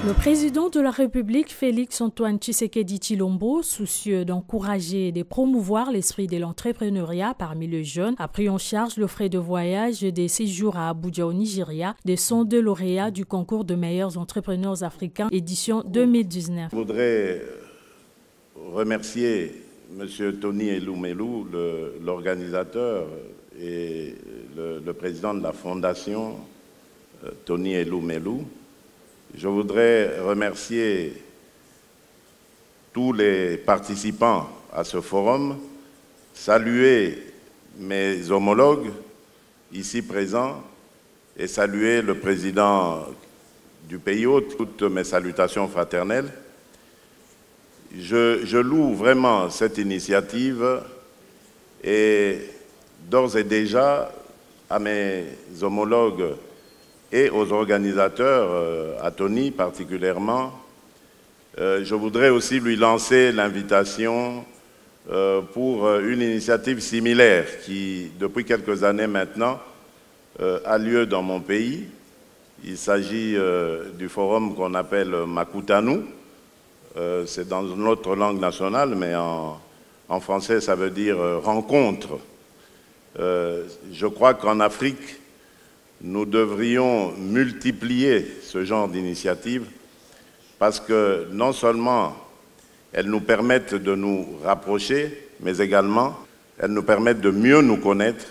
Le président de la République, Félix-Antoine Tshisekedi Tshilombo, soucieux d'encourager et de promouvoir l'esprit de l'entrepreneuriat parmi les jeunes, a pris en charge le frais de voyage et des séjours à Abuja au Nigeria des 102 lauréats du concours de meilleurs entrepreneurs africains édition 2019. Je voudrais remercier M. Tony Elumelu, l'organisateur et le président de la fondation, Tony Elumelu. Je voudrais remercier tous les participants à ce forum, saluer mes homologues ici présents et saluer le président du pays hôte. Toutes mes salutations fraternelles. Je loue vraiment cette initiative et d'ores et déjà à mes homologues et aux organisateurs, à Tony particulièrement, je voudrais aussi lui lancer l'invitation pour une initiative similaire qui, depuis quelques années maintenant, a lieu dans mon pays. Il s'agit du forum qu'on appelle Makutanu. C'est dans notre langue nationale, mais en français, ça veut dire rencontre. Je crois qu'en Afrique, nous devrions multiplier ce genre d'initiatives parce que non seulement elles nous permettent de nous rapprocher, mais également elles nous permettent de mieux nous connaître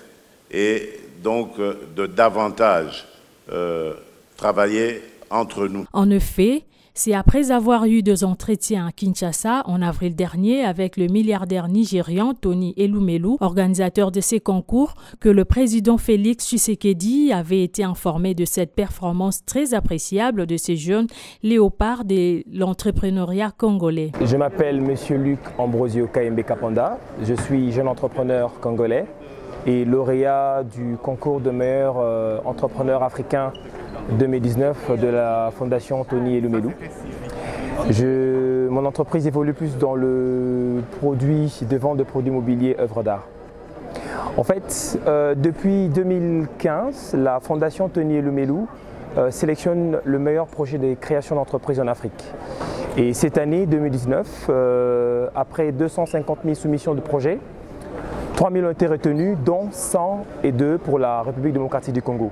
et donc de davantage travailler entre nous. En effet, c'est après avoir eu 2 entretiens à Kinshasa en avril dernier avec le milliardaire nigérian Tony Elumelu, organisateur de ces concours, que le président Félix Tshisekedi avait été informé de cette performance très appréciable de ces jeunes léopards de l'entrepreneuriat congolais. Je m'appelle M. Luc Ambrosio Kayembe Kapanda, je suis jeune entrepreneur congolais et lauréat du concours de meilleur entrepreneur africain 2019 de la fondation Tony Elumelu. Mon entreprise évolue plus dans le produit de vente de produits immobiliers œuvres d'art. En fait, depuis 2015, la fondation Tony Elumelu sélectionne le meilleur projet de création d'entreprise en Afrique. Et cette année 2019, après 250 000 soumissions de projets, 3 000 ont été retenus, dont 102 pour la République démocratique du Congo.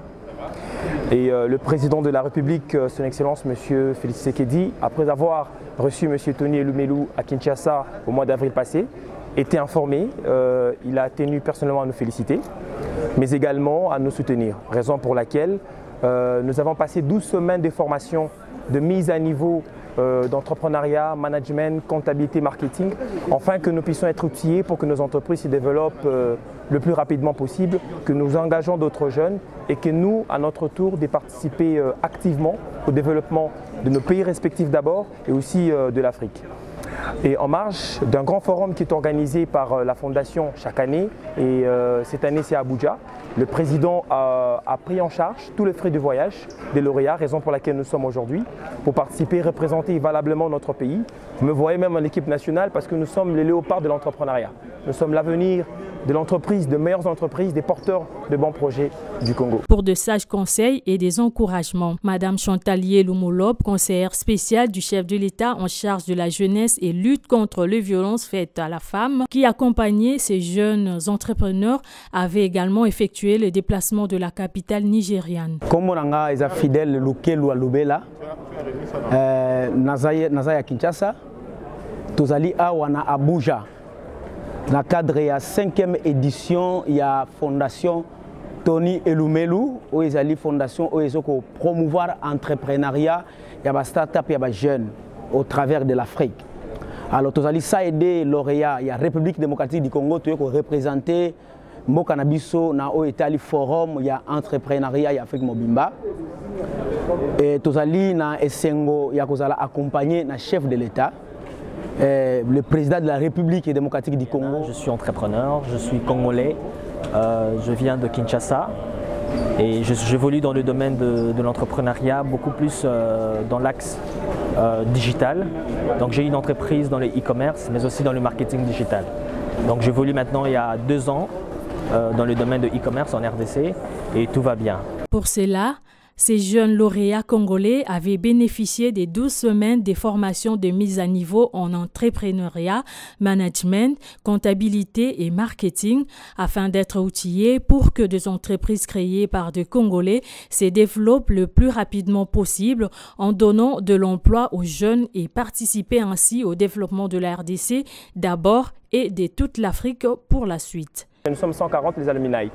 Et le président de la République, son Excellence, M. Félix Tshisekedi, après avoir reçu M. Tony Elumelu à Kinshasa au mois d'avril passé, était informé. Il a tenu personnellement à nous féliciter, mais également à nous soutenir. Raison pour laquelle nous avons passé 12 semaines de formation, de mise à niveau d'entrepreneuriat, management, comptabilité, marketing, afin que nous puissions être outillés pour que nos entreprises se développent le plus rapidement possible, que nous engageons d'autres jeunes et que nous, à notre tour, de participer activement au développement de nos pays respectifs d'abord et aussi de l'Afrique. Et en marge d'un grand forum qui est organisé par la Fondation chaque année, et cette année c'est à Abuja, le président a pris en charge tous les frais de voyage des lauréats, raison pour laquelle nous sommes aujourd'hui, pour participer et représenter valablement notre pays. Vous me voyez même en équipe nationale parce que nous sommes les léopards de l'entrepreneuriat. Nous sommes l'avenir de l'entreprise, de meilleures entreprises, des porteurs de bons projets du Congo. Pour de sages conseils et des encouragements, Madame Chantalier Lumolob, conseillère spéciale du chef de l'État en charge de la jeunesse et lutte contre les violences faites à la femme, qui accompagnait ces jeunes entrepreneurs, avait également effectué le déplacement de la capitale nigériane. Comme on est fidèle Lukelu Alubela, Nazaya Kinshasa, Tozali Awana Abuja. Dans le cadre de la 5e édition, il y a la fondation Tony Elumelu, où il y a la fondation où il y a promouvoir l'entrepreneuriat, il y a des start-up, il y a des jeunes au travers de l'Afrique. Alors, ça a aidé les lauréats, il y a la République démocratique du Congo qui représenter Mokanabiso, dans le forum, il y a l'entrepreneuriat, il y a Afrique Mobimba. Et Tozali, dans Essengo, il y a accompagné le chef de l'État. Le président de la République démocratique du Congo. Je suis entrepreneur, je suis congolais, je viens de Kinshasa et j'évolue dans le domaine de l'entrepreneuriat, beaucoup plus dans l'axe digital. Donc j'ai une entreprise dans le e-commerce, mais aussi dans le marketing digital. Donc j'évolue maintenant il y a 2 ans dans le domaine de e-commerce en RDC et tout va bien. Pour cela, Ces jeunes lauréats congolais avaient bénéficié des 12 semaines des formations de mise à niveau en entrepreneuriat, management, comptabilité et marketing afin d'être outillés pour que des entreprises créées par des Congolais se développent le plus rapidement possible en donnant de l'emploi aux jeunes et participer ainsi au développement de la RDC d'abord et de toute l'Afrique pour la suite. Nous sommes 140 les alumni.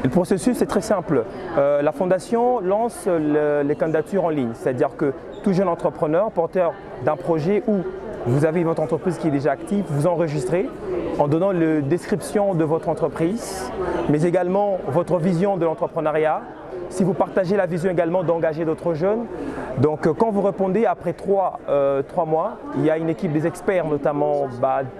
Le processus est très simple. La Fondation lance les candidatures en ligne, c'est-à-dire que tout jeune entrepreneur, porteur d'un projet où vous avez votre entreprise qui est déjà active, vous enregistrez en donnant la description de votre entreprise, mais également votre vision de l'entrepreneuriat. Si vous partagez la vision également d'engager d'autres jeunes. Donc quand vous répondez après 3 mois, il y a une équipe des experts, notamment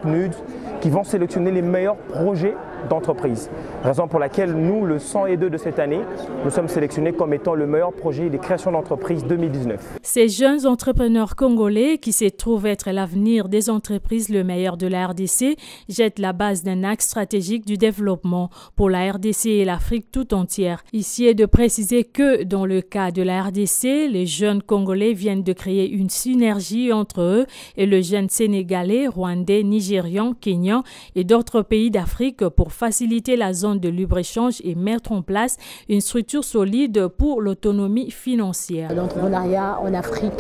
PNUD, qui vont sélectionner les meilleurs projets d'entreprise. Raison pour laquelle nous, le 102 de cette année, nous sommes sélectionnés comme étant le meilleur projet de création d'entreprise 2019. Ces jeunes entrepreneurs congolais qui se trouvent être l'avenir des entreprises le meilleur de la RDC jettent la base d'un axe stratégique du développement pour la RDC et l'Afrique tout entière. Ici est de préciser que dans le cas de la RDC, les jeunes Congolais viennent de créer une synergie entre eux et le jeune Sénégalais, Rwandais, Nigérian, Kenyan et d'autres pays d'Afrique pour faciliter la zone de libre-échange et mettre en place une structure solide pour l'autonomie financière. L'entrepreneuriat en Afrique,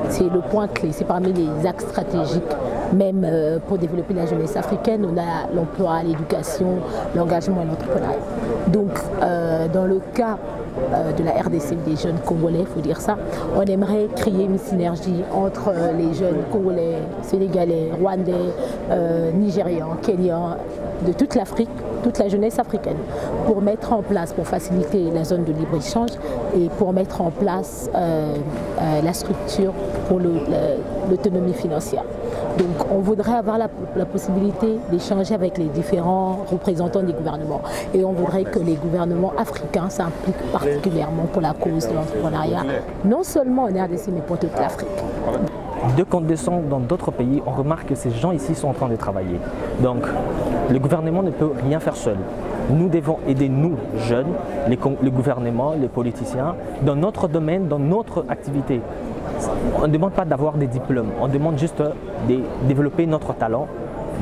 c'est le point clé, c'est parmi les axes stratégiques. Même pour développer la jeunesse africaine, on a l'emploi, l'éducation, l'engagement et l'entrepreneuriat. Donc, dans le cas de la RDC, des jeunes Congolais, il faut dire ça, on aimerait créer une synergie entre les jeunes Congolais, Sénégalais, Rwandais, Nigérians, Kenyans, de toute l'Afrique, toute la jeunesse africaine, pour mettre en place, pour faciliter la zone de libre-échange et pour mettre en place la structure pour l'autonomie financière. Donc on voudrait avoir la possibilité d'échanger avec les différents représentants des gouvernements et on voudrait que les gouvernements africains s'impliquent particulièrement pour la cause de l'entrepreneuriat, non seulement en RDC mais pour toute l'Afrique. Dès qu'on descend dans d'autres pays, on remarque que ces gens ici sont en train de travailler. Donc, le gouvernement ne peut rien faire seul. Nous devons aider nous, jeunes, le gouvernement, les politiciens, dans notre domaine, dans notre activité. On ne demande pas d'avoir des diplômes, on demande juste de développer notre talent,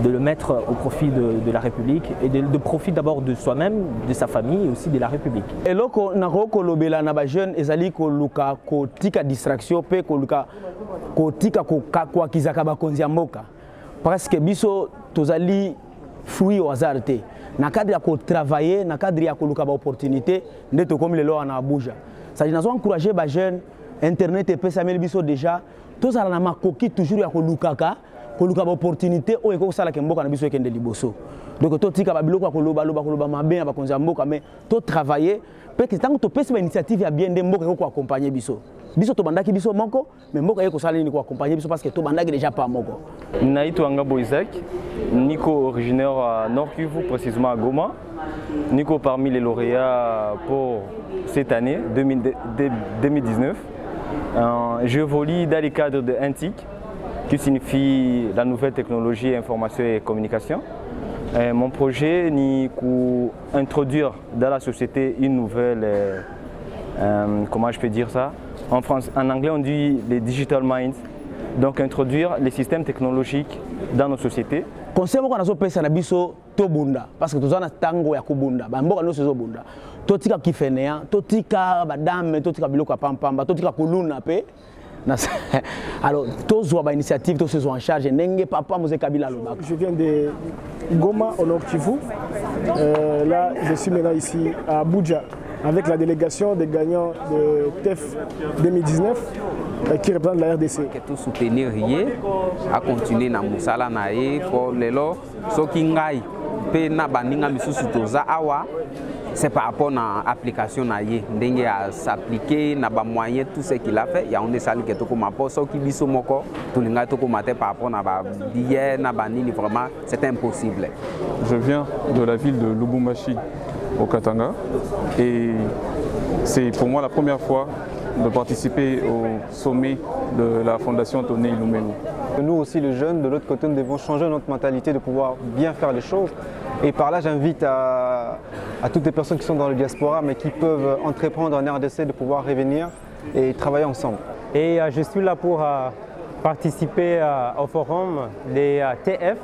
de le mettre au profit de la République et de profit d'abord de soi-même, de sa famille et aussi de la République. Et là, on a des jeunes qui ont distraction, parce que biso tozali fruit au hasard. Na cadre ya travailler, na cadre ya koluka ba opportunité, ndeto comme le lo na Abuja. Ça dit nazo encourager ba jeunes internet et pesa mel biso déjà, tozala na makoki toujours ya kolukaka, koluka ba opportunité o eko sala ke mboka na biso ekende liboso. Donc to tika ba biloko koloba mabe ba konza mboka mais to travailler peut que tant que to pesa ba initiative ya bien de mboka eko accompagner biso. Biso to bandaki biso moko mais mboka eko sala ni ko accompagner biso parce que to bandaki déjà pas moko. Naitwa Ngabo Isaac, Nico originaire à Nord Kivu, précisément à Goma. Nico parmi les lauréats pour cette année 2019. Je évolue dans le cadre de NTIC, qui signifie la nouvelle technologie, information et communication. Mon projet est d'introduire dans la société une nouvelle, comment je peux dire ça, en anglais on dit les digital minds, donc introduire les systèmes technologiques dans nos sociétés. Conseil qu'on a zo pesa na biso to bunda parce que tozana tango ya kubunda ba mboka no sezo bunda totika kifenea totika badame totika biloko pampamba totika kuluna pe alors tozwa ba initiative to sezo en charge nenge papa Mose Kabila lobaka. Je viens de Goma au Nord Kivu. Là je suis maintenant ici à Abuja avec la délégation des gagnants de TEF 2019 qui représente la RDC. Tout soutenir à continuer na musala na ye ko lelo soki ngai pe na baninga misusu toza awa c'est par rapport à l'application na ye ndenge à s'appliquer na ba moyen tout ce qu'il a fait ya onde sali ke to ko mapo soki biso moko tulinga to ko mate par rapport na ba billet na banini vraiment c'est impossible. Je viens de la ville de Lubumbashi au Katanga et c'est pour moi la première fois de participer au sommet de la Fondation Tony Ilumelu. Nous aussi les jeunes, de l'autre côté, nous devons changer notre mentalité de pouvoir bien faire les choses. Et par là, j'invite à à toutes les personnes qui sont dans le diaspora mais qui peuvent entreprendre en RDC de pouvoir revenir et travailler ensemble. Et je suis là pour participer au forum des TF.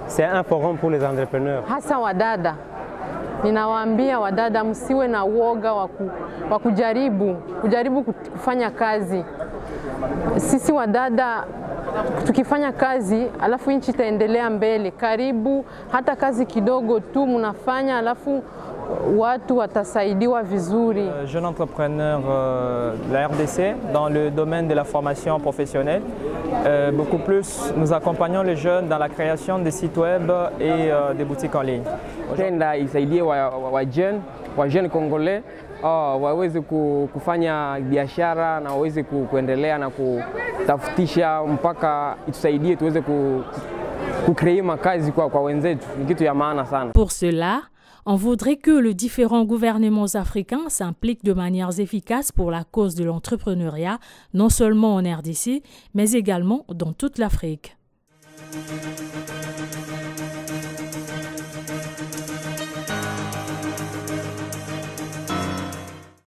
C'est un forum pour les entrepreneurs. Hasa wadada, ninawaambia wadada msiwe na uoga wa kujaribu kufanya kazi. Sisi wadada tukifanya kazi alafu nchi itaendelea mbele. Karibu hata kazi kidogo tu mnafanya alafu watu watasaidiwa vizuri. Jeune entrepreneur de la RDC dans le domaine de la formation professionnelle. Beaucoup plus, nous accompagnons les jeunes dans la création des sites web et des boutiques en ligne. Tenda isaidie wa jeune congolais waweze kufanya biashara na waweze kuendelea na kutafutisha mpaka itusaidie tuweze kucreate makazi kwa wenzetu. Ni kitu ya maana sana. Pour cela, on voudrait que les différents gouvernements africains s'impliquent de manière efficace pour la cause de l'entrepreneuriat, non seulement en RDC, mais également dans toute l'Afrique.